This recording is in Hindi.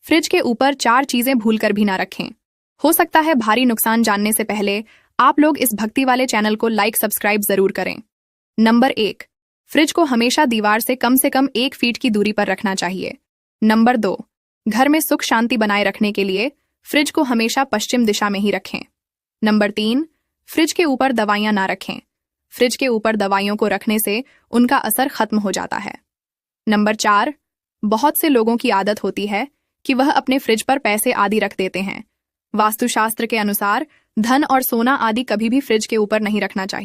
फ्रिज के ऊपर 4 चीजें भूलकर भी ना रखें। हो सकता है भारी नुकसान। जानने से पहले आप लोग इस भक्ति वाले चैनल को लाइक सब्सक्राइब जरूर करें। नंबर 1, फ्रिज को हमेशा दीवार से कम 1 फीट की दूरी पर रखना चाहिए। नंबर 2, घर में सुख शांति बनाए रखने के लिए फ्रिज को हमेशा पश्चिम दिशा में ही रखें। नंबर 3, फ्रिज के ऊपर दवाइयां ना रखें। फ्रिज के ऊपर दवाइयों को रखने से उनका असर खत्म हो जाता है। नंबर 4, बहुत से लोगों की आदत होती है कि वह अपने फ्रिज पर पैसे आदि रख देते हैं। वास्तुशास्त्र के अनुसार धन और सोना आदि कभी भी फ्रिज के ऊपर नहीं रखना चाहिए।